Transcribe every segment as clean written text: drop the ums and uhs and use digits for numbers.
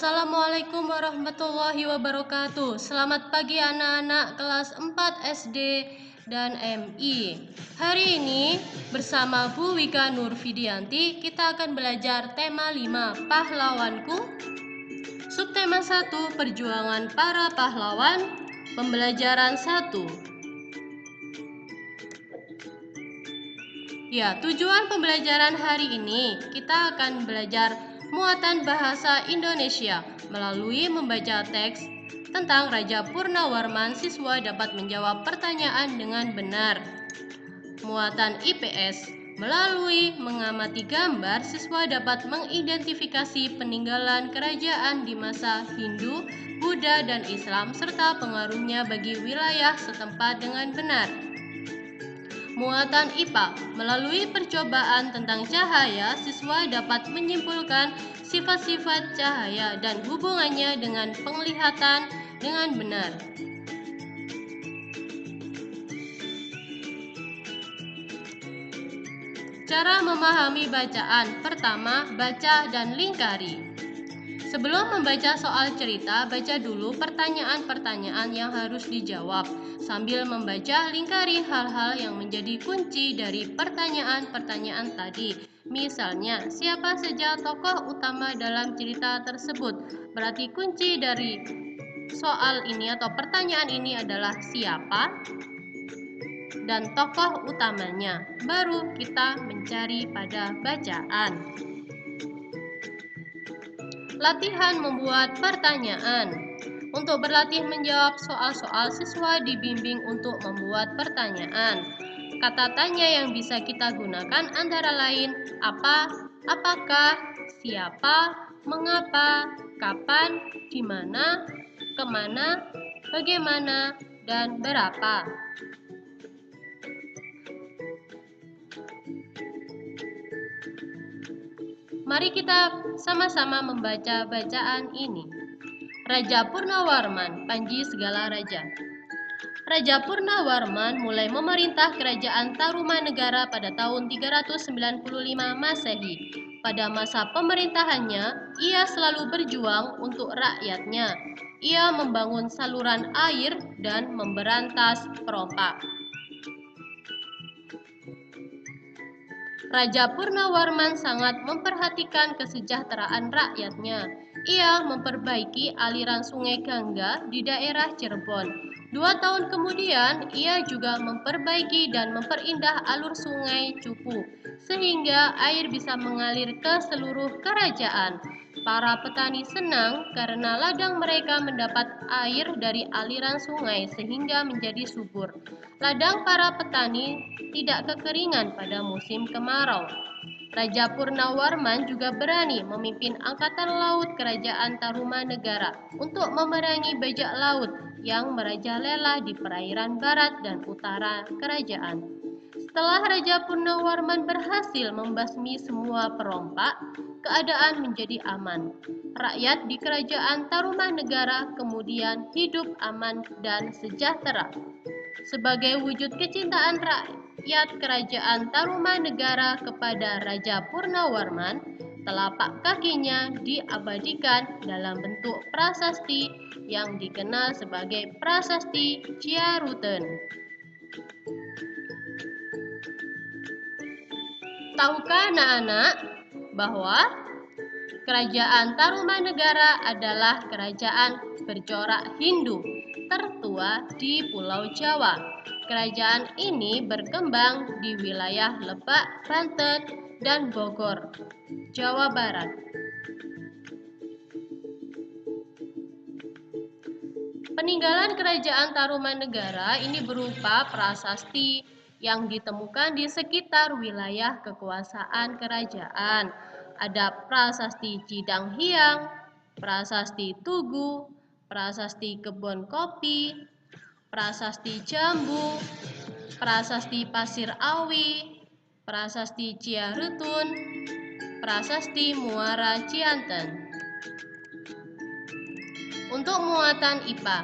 Assalamualaikum warahmatullahi wabarakatuh. Selamat pagi anak-anak kelas 4 SD dan MI. Hari ini bersama Bu Wika Nurfidianti kita akan belajar tema 5 Pahlawanku. Subtema 1 Perjuangan para pahlawan. Pembelajaran 1. Ya, tujuan pembelajaran hari ini kita akan belajar muatan bahasa Indonesia melalui membaca teks tentang Raja Purnawarman. Siswa dapat menjawab pertanyaan dengan benar. Muatan IPS melalui mengamati gambar, siswa dapat mengidentifikasi peninggalan kerajaan di masa Hindu, Buddha, dan Islam serta pengaruhnya bagi wilayah setempat dengan benar. Muatan IPA melalui percobaan tentang cahaya, siswa dapat menyimpulkan sifat-sifat cahaya dan hubungannya dengan penglihatan dengan benar. Cara memahami bacaan. Pertama, baca dan lingkari. Sebelum membaca soal cerita, baca dulu pertanyaan-pertanyaan yang harus dijawab. Sambil membaca, lingkari hal-hal yang menjadi kunci dari pertanyaan-pertanyaan tadi. Misalnya, siapa saja tokoh utama dalam cerita tersebut? Berarti kunci dari soal ini atau pertanyaan ini adalah siapa dan tokoh utamanya. Baru kita mencari pada bacaan. Latihan membuat pertanyaan. Untuk berlatih menjawab soal-soal, siswa dibimbing untuk membuat pertanyaan. Kata tanya yang bisa kita gunakan antara lain apa, apakah, siapa, mengapa, kapan, di mana, kemana, bagaimana, dan berapa. Mari kita sama-sama membaca bacaan ini. Raja Purnawarman, Panji segala raja. Raja Purnawarman mulai memerintah kerajaan Tarumanegara pada tahun 395 Masehi. Pada masa pemerintahannya, ia selalu berjuang untuk rakyatnya. Ia membangun saluran air dan memberantas perompak. Raja Purnawarman sangat memperhatikan kesejahteraan rakyatnya. Ia memperbaiki aliran sungai Gangga di daerah Cirebon. 2 tahun kemudian, ia juga memperbaiki dan memperindah alur sungai Cupu, sehingga air bisa mengalir ke seluruh kerajaan. Para petani senang karena ladang mereka mendapat air dari aliran sungai sehingga menjadi subur. Ladang para petani tidak kekeringan pada musim kemarau. Raja Purnawarman juga berani memimpin angkatan laut kerajaan Tarumanegara untuk memerangi bajak laut yang merajalela di perairan barat dan utara kerajaan. Setelah Raja Purnawarman berhasil membasmi semua perompak, keadaan menjadi aman. Rakyat di kerajaan Tarumanegara kemudian hidup aman dan sejahtera. Sebagai wujud kecintaan rakyat kerajaan Tarumanegara kepada Raja Purnawarman, telapak kakinya diabadikan dalam bentuk prasasti yang dikenal sebagai Prasasti Ciaruten. Tahukah anak-anak bahwa kerajaan Tarumanegara adalah kerajaan bercorak Hindu tertua di Pulau Jawa. Kerajaan ini berkembang di wilayah Lebak, Banten, dan Bogor, Jawa Barat. Peninggalan kerajaan Tarumanegara ini berupa prasasti yang ditemukan di sekitar wilayah kekuasaan kerajaan. Ada prasasti Cidang Hiang, prasasti Tugu, prasasti Kebon Kopi, prasasti Jambu, prasasti Pasir Awi, prasasti Ciarutun, prasasti Muara Cianten. Untuk muatan IPA,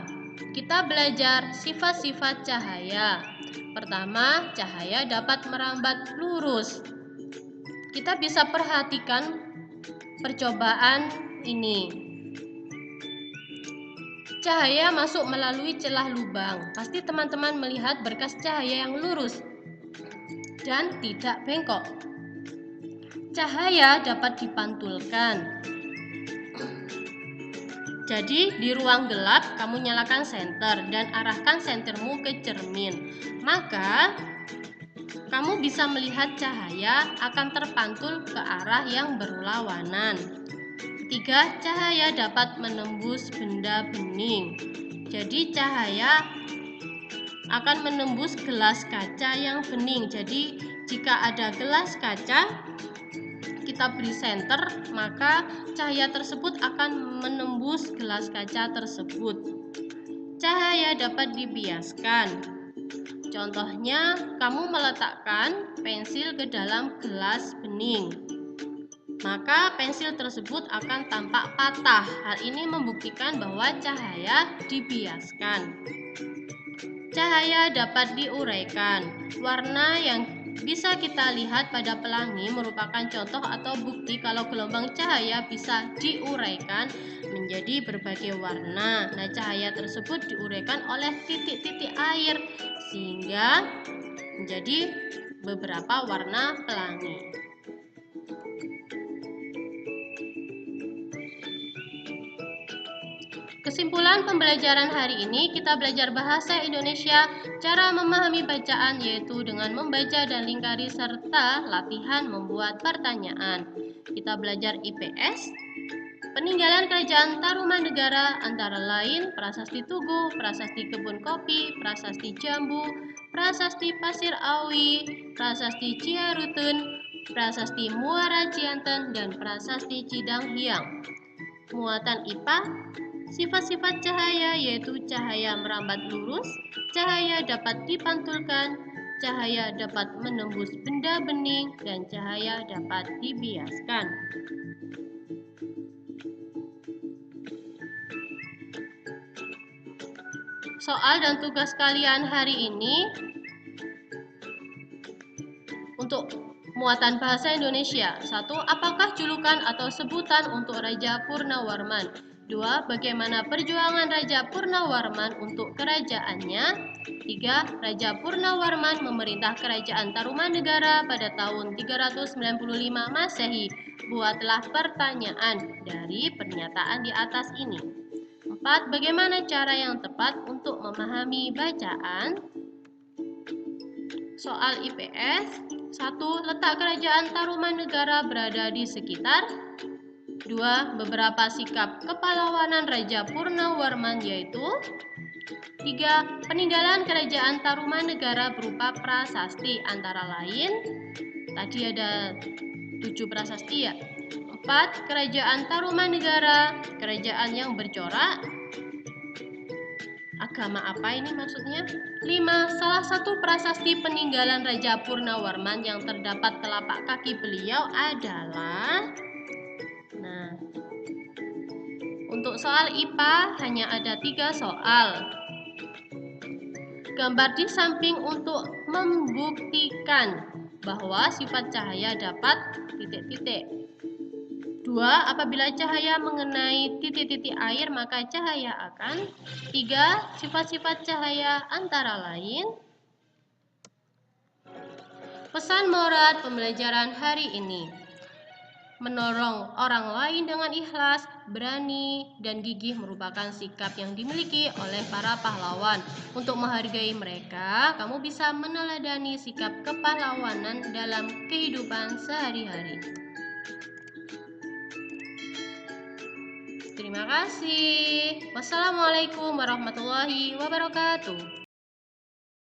kita belajar sifat-sifat cahaya. Pertama, cahaya dapat merambat lurus. Kita bisa perhatikan percobaan ini. Cahaya masuk melalui celah lubang. Pasti teman-teman melihat berkas cahaya yang lurus dan tidak bengkok. Cahaya dapat dipantulkan. Jadi di ruang gelap kamu nyalakan senter dan arahkan sentermu ke cermin. Maka kamu bisa melihat cahaya akan terpantul ke arah yang berlawanan. Ketiga, cahaya dapat menembus benda bening. Jadi cahaya akan menembus gelas kaca yang bening. Jadi jika ada gelas kaca kita beri senter, maka cahaya tersebut akan menembus gelas kaca tersebut. Cahaya dapat dibiaskan. Contohnya, kamu meletakkan pensil ke dalam gelas bening. Maka pensil tersebut akan tampak patah. Hal ini membuktikan bahwa cahaya dibiaskan. Cahaya dapat diuraikan. Warna yang bisa kita lihat pada pelangi merupakan contoh atau bukti kalau gelombang cahaya bisa diuraikan menjadi berbagai warna. Nah, cahaya tersebut diuraikan oleh titik-titik air sehingga menjadi beberapa warna pelangi. Kesimpulan pembelajaran hari ini, kita belajar bahasa Indonesia, cara memahami bacaan yaitu dengan membaca dan lingkari serta latihan membuat pertanyaan. Kita belajar IPS, peninggalan kerajaan Tarumanegara antara lain Prasasti Tugu, Prasasti Kebun Kopi, Prasasti Jambu, Prasasti Pasir Awi, Prasasti Ciarutun, Prasasti Muara Cianten, dan Prasasti Cidang Hiang. Muatan IPA, sifat-sifat cahaya yaitu cahaya merambat lurus, cahaya dapat dipantulkan, cahaya dapat menembus benda bening, dan cahaya dapat dibiaskan. Soal dan tugas kalian hari ini untuk muatan bahasa Indonesia. 1. Apakah julukan atau sebutan untuk Raja Purnawarman? 2. Bagaimana perjuangan Raja Purnawarman untuk kerajaannya? 3. Raja Purnawarman memerintah kerajaan Tarumanegara pada tahun 395 Masehi. Buatlah pertanyaan dari pernyataan di atas ini. 4. Bagaimana cara yang tepat untuk memahami bacaan? Soal IPS. 1. Letak kerajaan Tarumanegara berada di sekitar. 2. Beberapa sikap kepahlawanan Raja Purnawarman yaitu. 3. Peninggalan kerajaan Tarumanegara berupa prasasti antara lain. Tadi ada 7 prasasti ya. 4. Kerajaan Tarumanegara, kerajaan yang bercorak. Agama apa ini maksudnya? 5. Salah satu prasasti peninggalan Raja Purnawarman yang terdapat telapak kaki beliau adalah. Nah, untuk soal IPA hanya ada 3 soal. Gambar di samping untuk membuktikan bahwa sifat cahaya dapat titik-titik. 2. Apabila cahaya mengenai titik-titik air maka cahaya akan. 3. Sifat-sifat cahaya antara lain. Pesan moral pembelajaran hari ini: menolong orang lain dengan ikhlas, berani, dan gigih merupakan sikap yang dimiliki oleh para pahlawan. Untuk menghargai mereka, kamu bisa meneladani sikap kepahlawanan dalam kehidupan sehari-hari. Terima kasih. Wassalamualaikum warahmatullahi wabarakatuh.